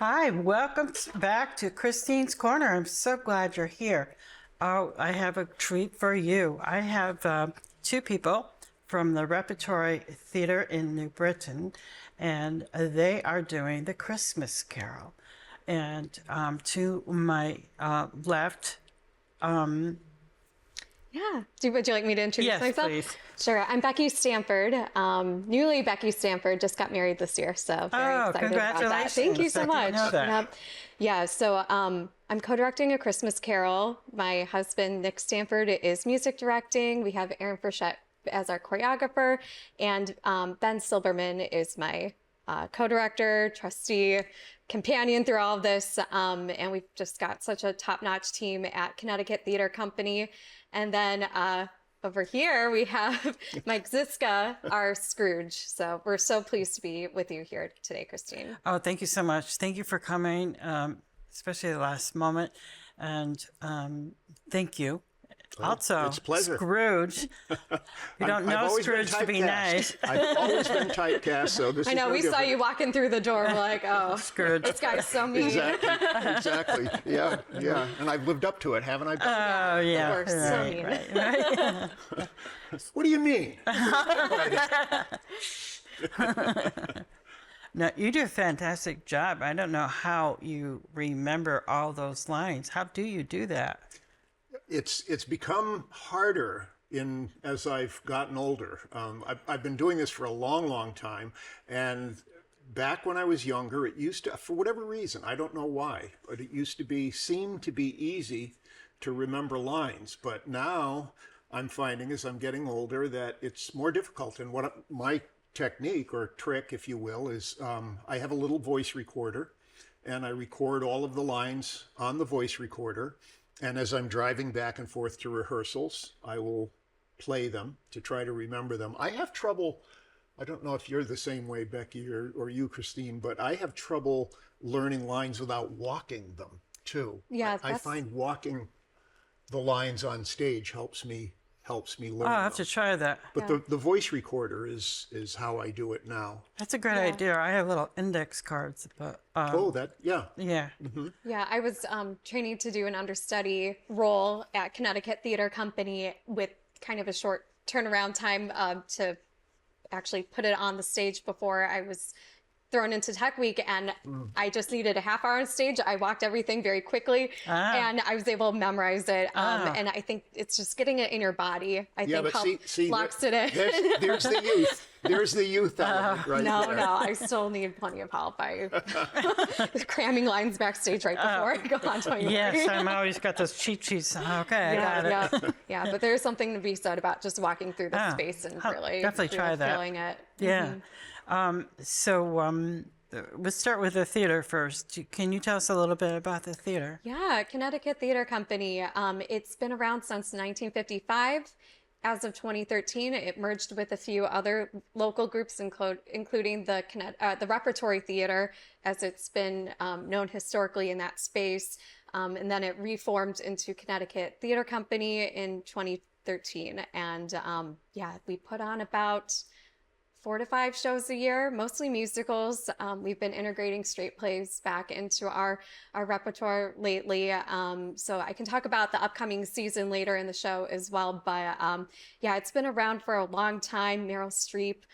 Hi, welcome back to Christine's Corner. I'm so glad you're here. Oh, I have a treat for you. I have two people from the Repertory Theater in New Britain, and they are doing the Christmas Carol. And to my left, Yeah. Would you like me to introduce yes, myself? please. Sure. I'm Becky Stanford. Newly Becky Stanford. Just got married this year, so very excited about that. Thank you so much. Yep. Yeah. So I'm co-directing A Christmas Carol. My husband Nick Stanford is music directing. We have Aaron Frechette as our choreographer, and Ben Silberman is my co-director, trustee, companion through all of this. And we've just got such a top-notch team at Connecticut Theater Company. And then over here, we have Mike Ziska, our Scrooge. So we're so pleased to be with you here today, Christine. Oh, thank you so much. Thank you for coming, especially the last moment. And thank you. Also, it's a pleasure. Scrooge. You don't know Scrooge to be nice. I've always been typecast, so this is I know, no we different. saw you walking through the door. We're like, oh, Scrooge. this guy's so mean. Exactly. Yeah. And I've lived up to it, haven't I? Oh, yeah. We're so mean. Right. What do you mean? No, you do a fantastic job. I don't know how you remember all those lines. How do you do that? It's become harder as I've gotten older. I've been doing this for a long time, and back when I was younger, it used to, for whatever reason, I don't know why, but it used to seem to be easy to remember lines. But now I'm finding as I'm getting older that it's more difficult. And what my technique or trick, if you will, is I have a little voice recorder, and I record all of the lines on the voice recorder. And as I'm driving back and forth to rehearsals, I will play them to try to remember them. I have trouble, I don't know if you're the same way, Becky, or you, Christine, but I have trouble learning lines without walking them, too. Yeah, I find walking the lines on stage helps me learn. Oh, I'll have to try that. But the voice recorder is how I do it now. That's a great idea. I have little index cards, but Yeah. Mm-hmm. Yeah, I was training to do an understudy role at Connecticut Theater Company with kind of a short turnaround time to actually put it on the stage before I was thrown into Tech Week, and I just needed a half hour on stage. I walked everything very quickly, and I was able to memorize it. And I think it's just getting it in your body. I think locks it in. There's the youth. There's the youth element right there. No, I still need plenty of help. I cramming lines backstage right before I go on. Don't you worry. Yes, I'm always got those cheat sheets. Okay, I got it. Yeah, but there's something to be said about just walking through the space and really try that. feeling it. Yeah. Let's start with the theater first. Can you tell us a little bit about the theater? Yeah, Connecticut Theater Company. It's been around since 1955. As of 2013, it merged with a few other local groups, including the Repertory Theater, as it's been known historically in that space. And then it reformed into Connecticut Theater Company in 2013. And we put on about 4 to 5 shows a year, mostly musicals. We've been integrating straight plays back into our repertoire lately. So I can talk about the upcoming season later in the show as well. But it's been around for a long time. Meryl Streep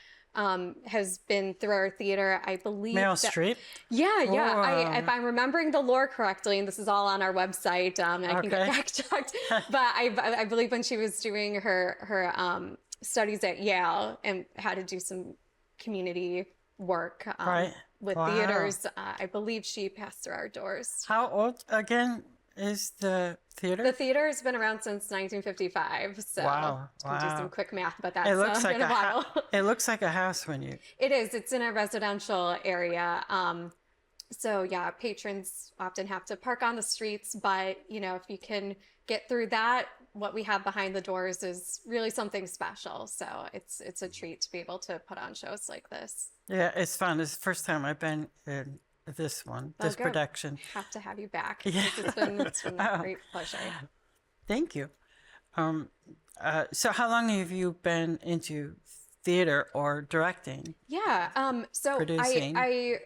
has been through our theater, I believe. Meryl Streep? Yeah. If I'm remembering the lore correctly, and this is all on our website, and I can get fact-checked. But I believe when she was doing her studies at Yale and had to do some community work with theaters. I believe she passed through our doors. How old, again, is the theater? The theater has been around since 1955. So can do some quick math, but that's been a while. It looks like a house when you... It is. It's in a residential area. Patrons often have to park on the streets, but, if you can get through that, what we have behind the doors is really something special. So it's a treat to be able to put on shows like this. Yeah, it's fun. It's the first time I've been in this production. Have to have you back. Yeah. It's been a great pleasure. Thank you. So how long have you been into theater or directing? Yeah. So producing? I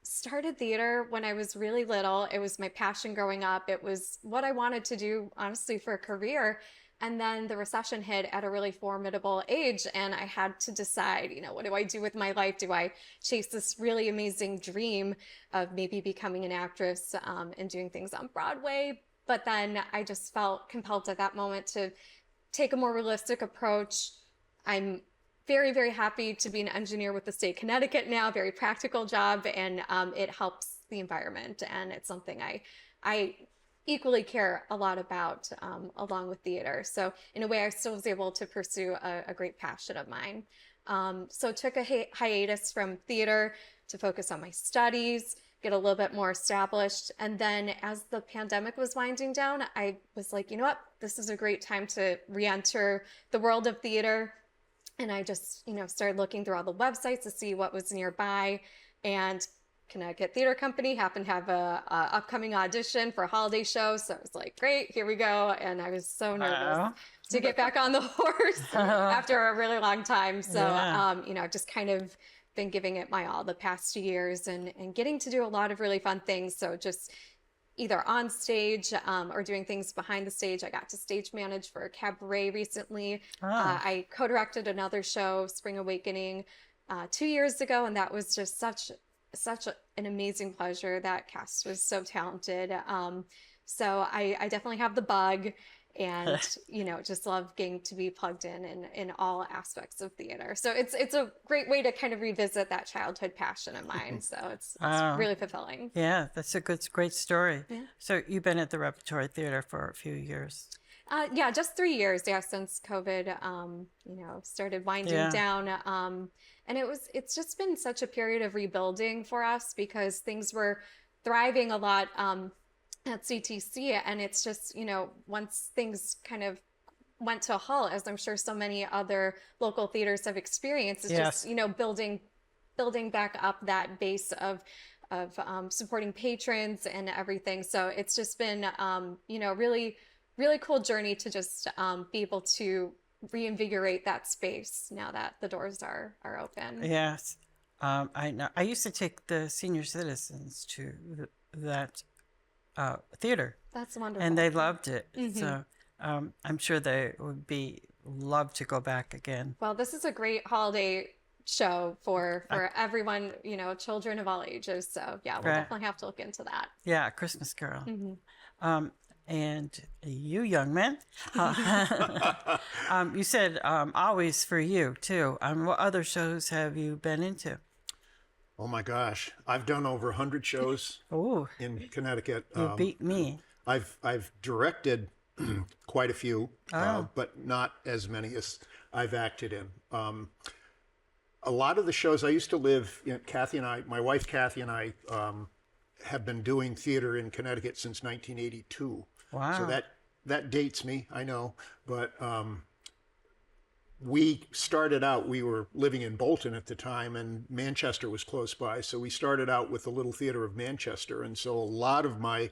started theater when I was really little. It was my passion growing up. It was what I wanted to do, honestly, for a career. And then the recession hit at a really formidable age, and I had to decide, what do I do with my life? Do I chase this really amazing dream of maybe becoming an actress and doing things on Broadway? But then I just felt compelled at that moment to take a more realistic approach. I'm very, very happy to be an engineer with the state of Connecticut now, very practical job, and it helps the environment. And it's something I equally care a lot about along with theater. So in a way, I still was able to pursue a great passion of mine. So took a hiatus from theater to focus on my studies, get a little bit more established. And then as the pandemic was winding down, I was like, you know what, this is a great time to re-enter the world of theater. And I just, started looking through all the websites to see what was nearby. And Connecticut Theater Company happened to have a upcoming audition for a holiday show. So I was like, great, here we go. And I was so nervous to get back on the horse after a really long time. So, I've just kind of been giving it my all the past 2 years and getting to do a lot of really fun things. So just either on stage or doing things behind the stage. I got to stage manage for a cabaret recently. I co-directed another show, Spring Awakening, 2 years ago, and that was just such an amazing pleasure. That cast was so talented. So I definitely have the bug, and just love getting to be plugged in all aspects of theater. So it's a great way to kind of revisit that childhood passion of mine. So it's really fulfilling. Yeah, that's a great story. Yeah. So you've been at the Repertory Theater for a few years. Yeah, just 3 years. Yeah, since COVID, started winding down. And it's just been such a period of rebuilding for us because things were thriving a lot at CTC, and it's just, once things kind of went to a halt, as I'm sure so many other local theaters have experienced, it's just, building back up that base of supporting patrons and everything. So it's just been, really, really cool journey to just be able to reinvigorate that space now that the doors are open. Yes. I know. I used to take the senior citizens to that theater. That's wonderful. And they loved it. Mm-hmm. So I'm sure they would love to go back again. Well, this is a great holiday show for everyone, children of all ages. So yeah, we'll definitely have to look into that. Yeah, Christmas Carol. Mm-hmm. And you young men, you said always for you too. What other shows have you been into? Oh my gosh, I've done over 100 shows in Connecticut. You beat me. I've directed quite a few, but not as many as I've acted in. A lot of the shows I used to live, my wife Kathy and I have been doing theater in Connecticut since 1982. Wow. So that dates me, I know, but we started out, we were living in Bolton at the time, and Manchester was close by. So we started out with the Little Theater of Manchester. And so a lot of my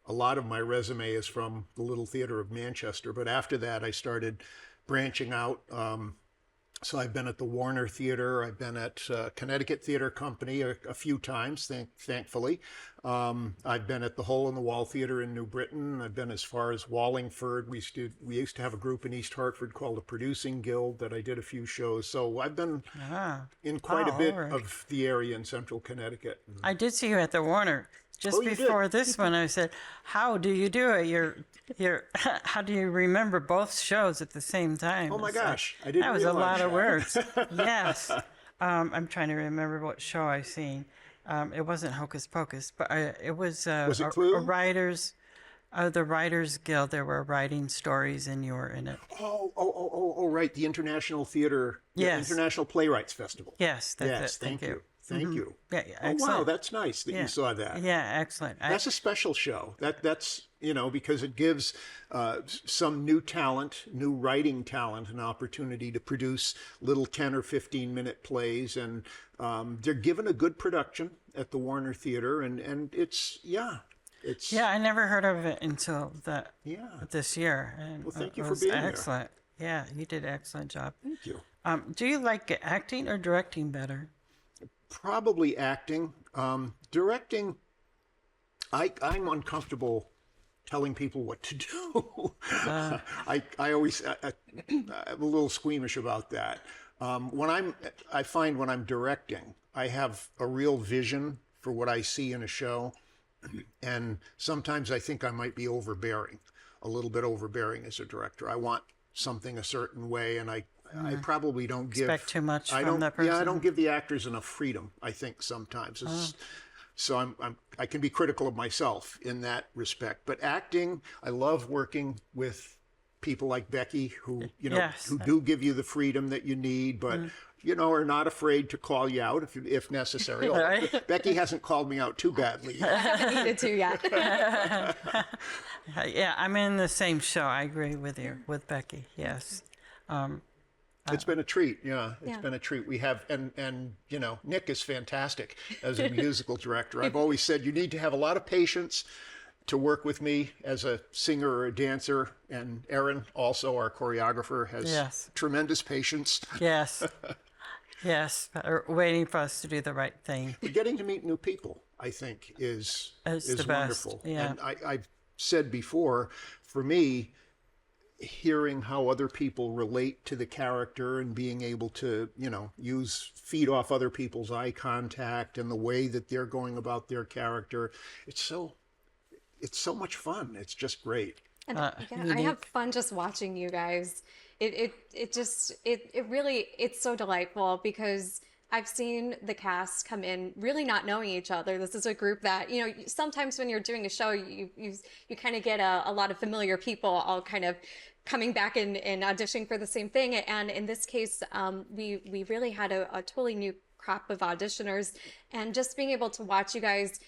resume is from the Little Theater of Manchester. But after that, I started branching out. So I've been at the Warner Theater. I've been at Connecticut Theater Company a few times, thankfully. I've been at the Hole in the Wall Theater in New Britain. I've been as far as Wallingford. We used to have a group in East Hartford called the Producing Guild that I did a few shows. So I've been in quite a bit of the area in central Connecticut. I did see you at the Warner. Just before this one, I said, "How do you do it? How do you remember both shows at the same time?" Oh my gosh, I didn't realize that was a lot of words. Yes, I'm trying to remember what show I seen. It wasn't Hocus Pocus, but it was. Was it Clue? The Writers Guild. There were writing stories, and you were in it. Oh, right, the International Theater, International Playwrights Festival. Yes, that's it. Thank you. Thank you. Yeah, excellent. Oh, wow, that's nice that you saw that. Yeah, excellent. That's a special show. That's because it gives some new talent, new writing talent, an opportunity to produce little 10 or 15-minute plays, and they're given a good production at the Warner Theater, and it's. I never heard of it until this year. And well, thank you for being excellent. There. Yeah, you did an excellent job. Thank you. Do you like acting or directing better? Probably acting. Directing, I'm uncomfortable telling people what to do. I always, I'm a little squeamish about that. I find when I'm directing, I have a real vision for what I see in a show. And sometimes I think I might be overbearing, a little bit overbearing as a director. I want something a certain way, and I probably don't Expect too much I from don't, that person. Yeah, I don't give the actors enough freedom, I think, sometimes. So I can be critical of myself in that respect. But acting, I love working with people like Becky who, Yes. who do give you the freedom that you need, but are not afraid to call you out if necessary. Right. Becky hasn't called me out too badly. Haven't needed to yet. Yeah, I'm in the same show. I agree with you, with Becky. Yes. It's been a treat. Yeah, it's Yeah. been a treat. We have, and Nick is fantastic as a musical director. I've always said you need to have a lot of patience to work with me as a singer or a dancer. And Erin, also our choreographer, has Yes. tremendous patience. Yes. Yes. Waiting for us to do the right thing. But getting to meet new people, I think, is It's the best, wonderful. yeah. And I've said before, for me, hearing how other people relate to the character and being able to, feed off other people's eye contact and the way that they're going about their character, it's so much fun. It's just great. And I have fun just watching you guys. It really, it's so delightful because I've seen the cast come in really not knowing each other. This is a group that, sometimes when you're doing a show, you kind of get a lot of familiar people all kind of coming back and auditioning for the same thing. And in this case, we really had a totally new crop of auditioners, and just being able to watch you guys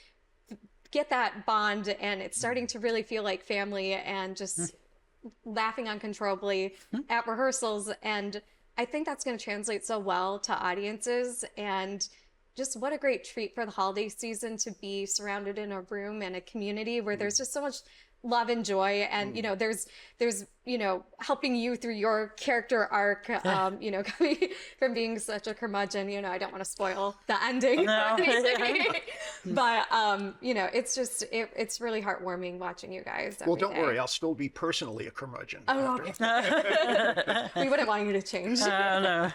get that bond, and it's starting to really feel like family, and just laughing uncontrollably at rehearsals. And I think that's going to translate so well to audiences, and just what a great treat for the holiday season to be surrounded in a room and a community where there's just so much love and joy, and there's helping you through your character arc, coming from being such a curmudgeon. I don't want to spoil the ending, No. but it's really heartwarming watching you guys. Well, don't worry, I'll still be personally a curmudgeon. Oh, okay. We wouldn't want you to change. No.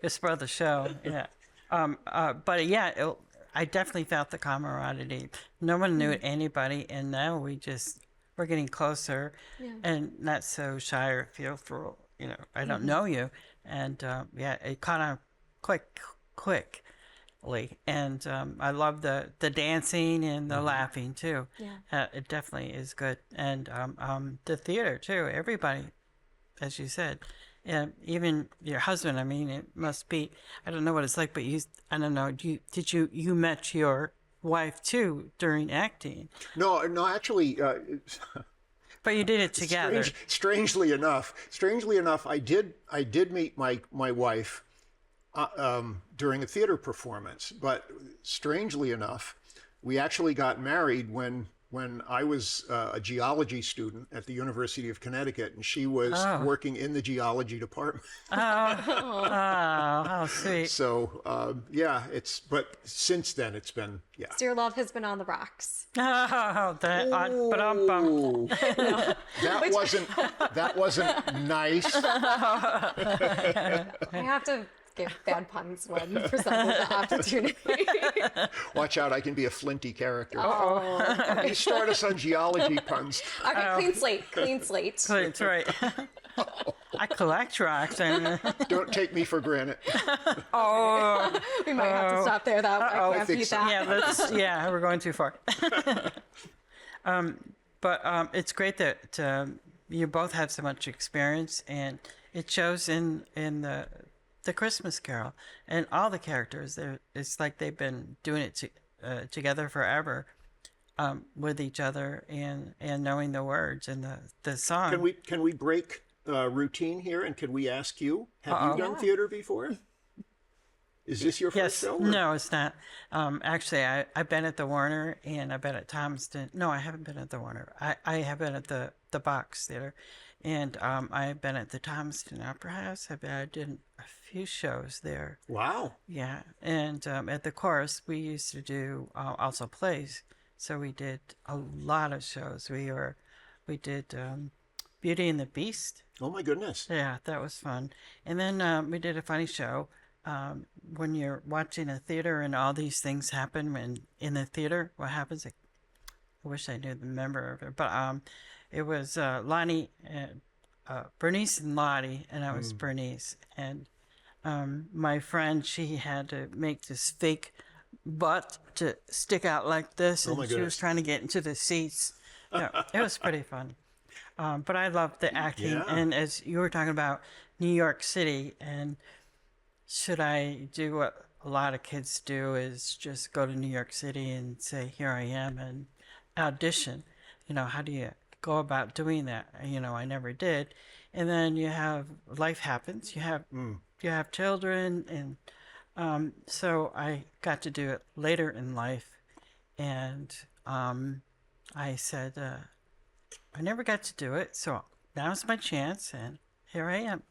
You spoil the show. Yeah. But yeah, I definitely felt the camaraderie. No one knew anybody, and now we're getting closer, and not so shy or fearful. I don't know you, and it caught on quickly, and I love the dancing and the laughing too. Yeah, it definitely is good, and the theater too. Everybody, as you said. Even your husband. I mean, it must be. I don't know what it's like, but I don't know. You met your wife too during acting? No, actually. But you did it together. Strangely enough, I did meet my wife during a theater performance. But strangely enough, we actually got married when I was a geology student at the University of Connecticut, and she was working in the geology department. How sweet. So, but since then it's been, So your love has been on the rocks. But that wasn't nice. I have to give bad puns when presented the opportunity. Watch out, I can be a flinty character. Oh. You start us on geology puns. Okay, clean slate. That's right. I collect rocks. Don't take me for granted. We might have to stop there. That I can't beat that. We're going too far. But it's great that you both have so much experience, and it shows in the Christmas Carol and all the characters. It's like they've been doing it together forever, with each other, and knowing the words and the song. Can we break routine here, and can we ask you? Have you done theater before? Is this your first show? No, it's not. Actually, I've been at the Warner, and I've been at Thomaston. No, I haven't been at the Warner. I have been at the the Box Theater, and I've been at the Thomaston Opera House. I did a few shows there. Wow. Yeah, and at the chorus we used to do also plays, so we did a lot of shows. We did Beauty and the Beast. Oh my goodness. Yeah, that was fun. And then we did a funny show. When you're watching a theater and all these things happen when in the theater, what happens? I wish I knew the member of it, but it was Lonnie, Bernice and Lottie, and I was Bernice. And my friend, she had to make this fake butt to stick out like this, Oh and my she was goodness. trying to get into the seats. Yeah, it was pretty fun. But I loved the acting, Yeah. and as you were talking about New York City, and should I do what a lot of kids do is just go to New York City and say, here I am, and audition. How do you go about doing that? I never did. And then you have life happens. You have children, and so I got to do it later in life, and I said I never got to do it, so now's my chance, and here I am.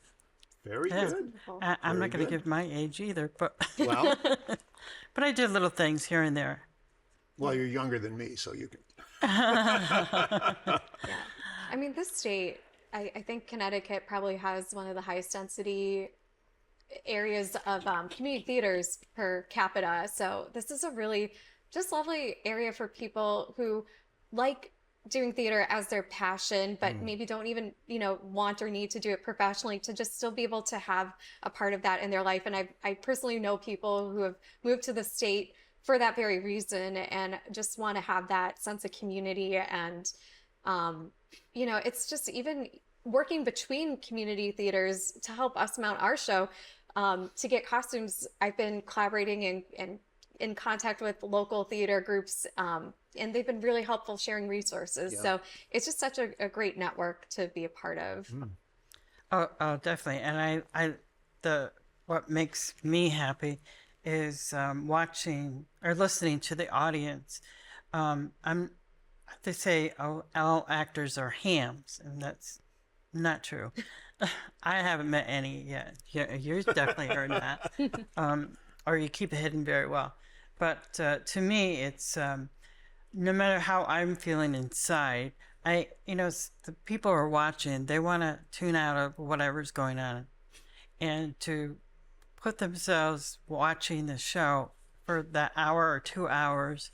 Very Yeah. good. I'm not Very going to good. give my age either, but Well, but I did little things here and there. well, you're younger than me, so you can. Yeah. I mean, this state, I think Connecticut probably has one of the highest density areas of community theaters per capita. So this is a really just lovely area for people who like doing theater as their passion, but maybe don't even, want or need to do it professionally, to just still be able to have a part of that in their life. And I personally know people who have moved to the state for that very reason and just want to have that sense of community. And, it's just even working between community theaters to help us mount our show, to get costumes. I've been collaborating and in contact with local theater groups, and they've been really helpful sharing resources. Yeah. So it's just such a great network to be a part of. Oh, definitely. And what makes me happy is watching or listening to the audience. They say all actors are hams, and that's not true. I haven't met any yet. You've definitely heard that, or you keep it hidden very well. But to me, it's no matter how I'm feeling inside, the people who are watching, they want to tune out of whatever's going on, and to put themselves watching the show for that hour or 2 hours,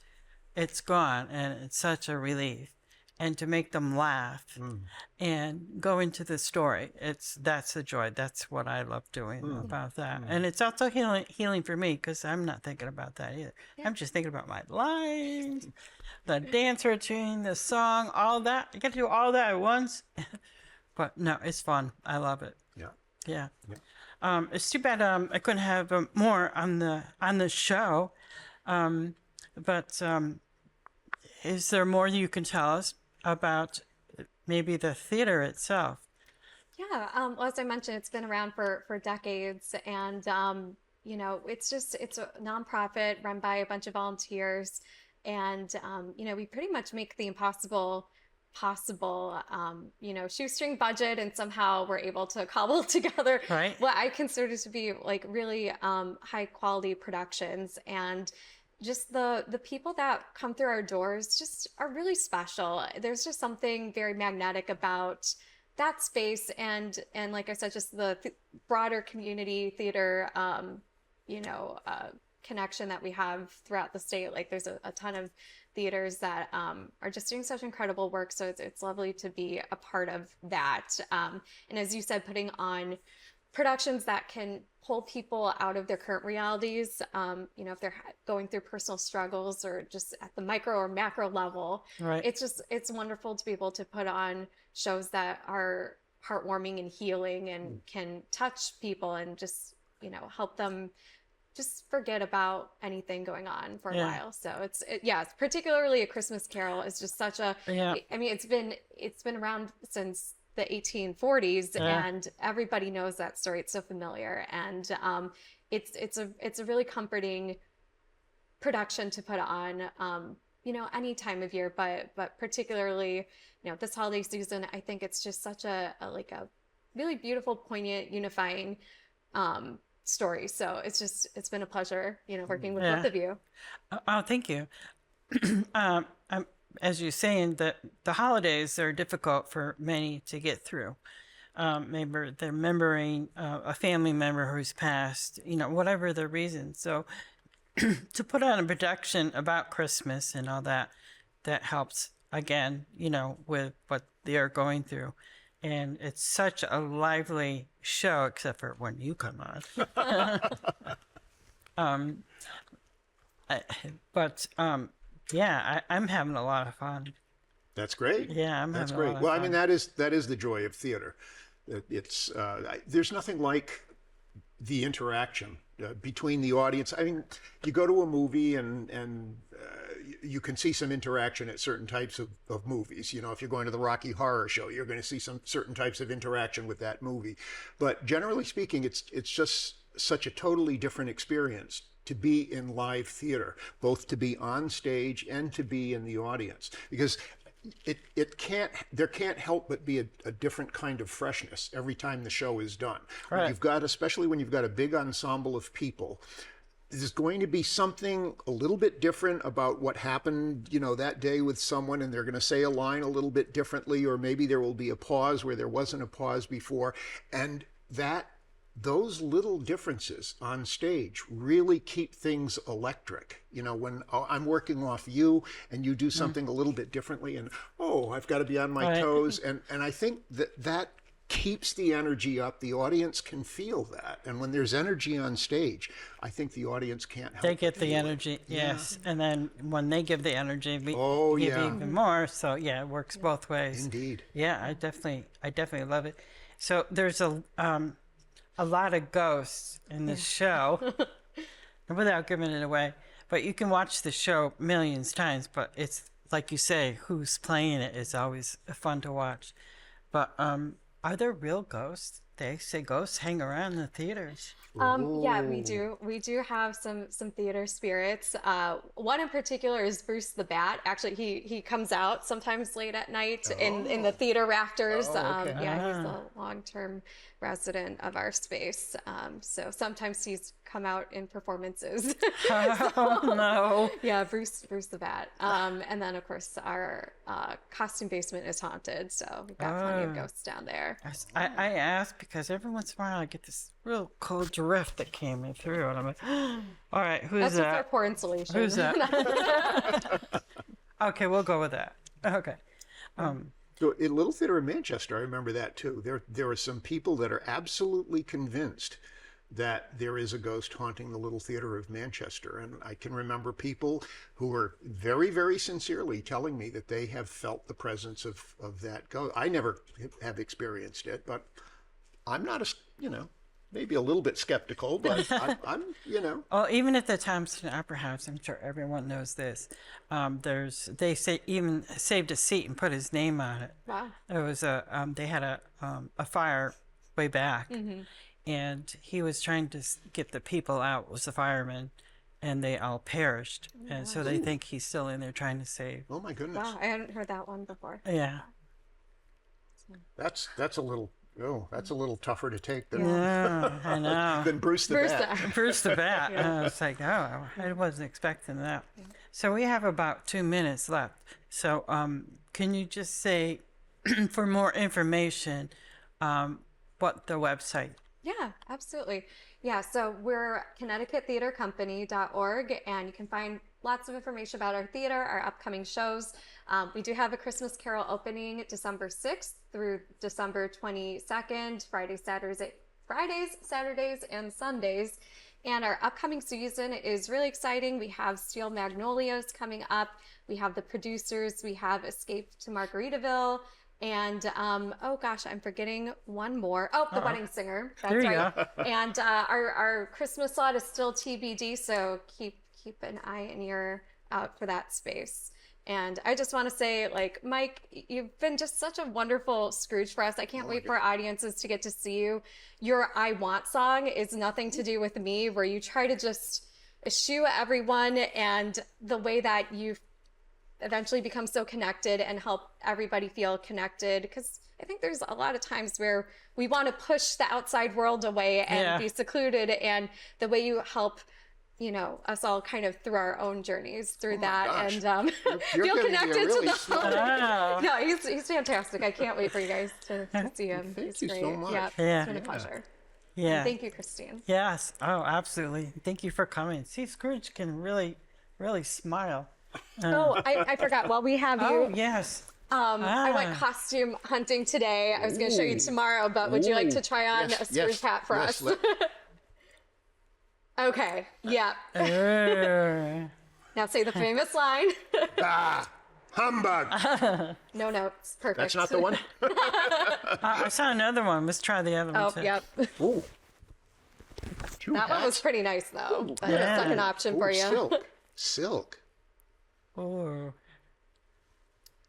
it's gone, and it's such a relief. And to make them laugh and go into the story, that's the joy. That's what I love doing about that. And it's also healing for me, because I'm not thinking about that either. I'm just thinking about my life, the dance routine, the song, all that. You get to do all that at once. But no, it's fun. I love it. Yeah. Yeah. It's too bad I couldn't have more on the show. But is there more you can tell us about maybe the theater itself? Yeah, well, as I mentioned, it's been around for decades, and it's a nonprofit run by a bunch of volunteers, and we pretty much make the impossible possible. Shoestring budget, and somehow we're able to cobble together Right. what I consider to be like really high quality productions. And just the people that come through our doors just are really special. There's just something very magnetic about that space, and like I said, just the broader community theater connection that we have throughout the state. Like there's a ton of theaters that are just doing such incredible work, so it's lovely to be a part of that. And as you said, putting on productions that can pull people out of their current realities, if they're going through personal struggles or just at the micro or macro level. Right. It's wonderful to be able to put on shows that are heartwarming and healing and can touch people and just, help them just forget about anything going on for a Yeah. while. So it's particularly A Christmas Carol is just such a, Yeah. I mean, it's been around since the 1840s, Yeah. and everybody knows that story. It's so familiar, and it's a really comforting production to put on. any time of year, but particularly, this holiday season, I think it's just such a really beautiful, poignant, unifying story. So it's been a pleasure, working with both of you. Oh, thank you. um, as you're saying, the holidays are difficult for many to get through. Maybe they're remembering a family member who's passed, whatever the reason. So to put on a production about Christmas and all that helps again, with what they're going through. And it's such a lively show, except for when you come on. I'm having a lot of fun. That's great. Yeah, that's having great. a lot of Well, fun. I mean, that is the joy of theater. It's there's nothing like the interaction between the audience. I mean, you go to a movie and you can see some interaction at certain types of movies. If you're going to the Rocky Horror Show, you're going to see some certain types of interaction with that movie. But generally speaking, it's just such a totally different experience to be in live theater, both to be on stage and to be in the audience, because there can't help but be a different kind of freshness every time the show is done. Right. Especially when you've got a big ensemble of people, there's going to be something a little bit different about what happened, that day with someone, and they're going to say a line a little bit differently, or maybe there will be a pause where there wasn't a pause before, and those little differences on stage really keep things electric. When I'm working off you and you do something a little bit differently, and I've got to be on my toes, and I think that keeps the energy up. The audience can feel that, and when there's energy on stage, I think the audience can't help. They get but the feel it. energy, yes, and then when they give the energy, we give yeah. even more. So it works both ways. Indeed. Yeah, I definitely love it. So there's a lot of ghosts in this show, without giving it away. But you can watch the show millions of times. But it's like you say, who's playing it is always fun to watch. But are there real ghosts? They say ghosts hang around the theaters. Yeah, we do. We do have some theater spirits. One in particular is Bruce the Bat. Actually, he comes out sometimes late at night in the theater rafters. Okay. Yeah, he's a long-term resident of our space. So sometimes he's come out in performances. Oh no! Yeah, Bruce the Bat. And then of course our costume basement is haunted, so we've got plenty of ghosts down there. I asked because every once in a while I get this real cold drift that came in through, and I'm like, all right, who's That's just our that? poor insulation. Who's that? Okay, we'll go with that. Okay. So in Little Theater in Manchester, I remember that too. There are some people that are absolutely convinced that there is a ghost haunting the Little Theater of Manchester. And I can remember people who are very, very sincerely telling me that they have felt the presence of that ghost. I never have experienced it, but I'm not maybe a little bit skeptical, but I'm. Well, even at the Thompson Opera House, I'm sure everyone knows this. They say even saved a seat and put his name on it. Wow. There was they had a fire way back, and he was trying to get the people out. Was the firemen, and they all perished, and so they think he's still in there trying to save. Oh my goodness. Wow, I hadn't heard that one before. Yeah. That's a little. Oh, that's a little tougher to take than Yeah, I know. than Bruce the Bat. Bruce the Bat. It's like, oh, I wasn't expecting that. So we have about 2 minutes left. So can you just say, for more information, what the website? Yeah, absolutely. Yeah, so we're ConnecticutTheaterCompany.org, and you can find lots of information about our theater, our upcoming shows. We do have a Christmas Carol opening December 6th through December 22nd, Fridays, Saturdays, and Sundays. And our upcoming season is really exciting. We have Steel Magnolias coming up. We have The Producers. We have Escape to Margaritaville. And, oh gosh, I'm forgetting one more. Oh, The Wedding Singer. That's There you right. go. And our Christmas slot is still TBD, so keep an eye and ear out for that space. And I just want to say, like, Mike, you've been just such a wonderful Scrooge for us. I can't wait for our audiences to get to see you. Your I Want song is Nothing to Do with Me, where you try to just eschew everyone, and the way that you eventually become so connected and help everybody feel connected. Because I think there's a lot of times where we want to push the outside world away and be secluded. And the way you help, us all kind of through our own journeys through that, gosh. and You're feel getting me a connected really to the smart- Wow. No, he's fantastic. I can't wait for you guys to see him. Thank He's you great. so much. Yeah, Yeah. it's been a pleasure. Yeah. And thank you, Christine. Yes. Oh, absolutely. Thank you for coming. See, Scrooge can really, really smile. Oh, I forgot. While we have Oh, you, yes. I went costume hunting today. I was going to show you tomorrow, but would you like to try on a Scrooge hat for us? Okay. Yeah. Now say the famous line. Humbug. No notes. Perfect. That's not the one? I saw another one. Let's try the other one, Oh, too. yep. Ooh. Two That one was hats? pretty nice, though. That's Yeah. a second option for Ooh, you. silk. Silk. Ooh.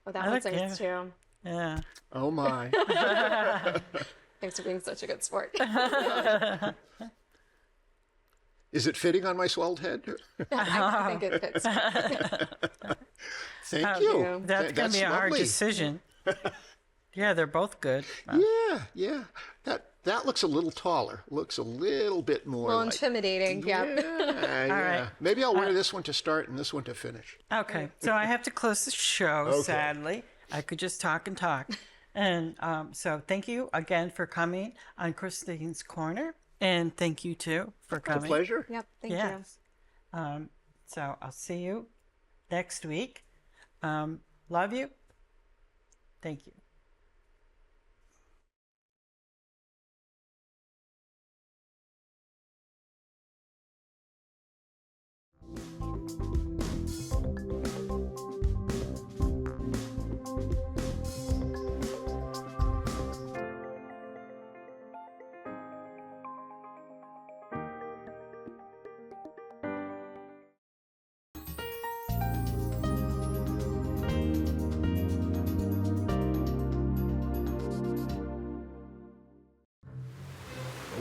Oh, that I one's like nice, the too. Yeah. Oh, my. Thanks for being such a good sport. Is it fitting on my swelled head? I think it fits. Thank you. you. That's going to be a hard lovely. decision. Yeah, they're both good. Yeah. That looks a little taller. Looks a little bit more A little like... intimidating. Yeah. Yeah. right. Maybe I'll wear this one to start and this one to finish. Okay, so I have to close the show, Okay. sadly. I could just talk and talk. And so thank you again for coming on Christine's Corner. And thank you, too, for A coming. pleasure. Yep. Thank you. Yes. So I'll see you next week. Love you. Thank you.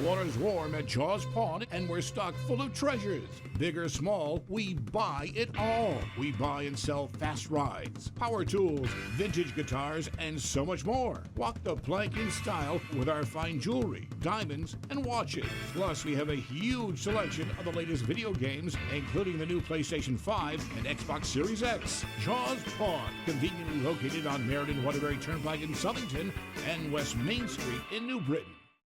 The water's warm at Jaws Pond, and we're stocked full of treasures. Big or small, we buy it all. We buy and sell fast rides, power tools, vintage guitars, and so much more. Walk the plank in style with our fine jewelry, diamonds, and watches. Plus, we have a huge selection of the latest video games, including the new PlayStation 5 and Xbox Series X. Jaws Pond, conveniently located on Meriden Waterbury Turnpike in Southington and West Main Street in New Britain.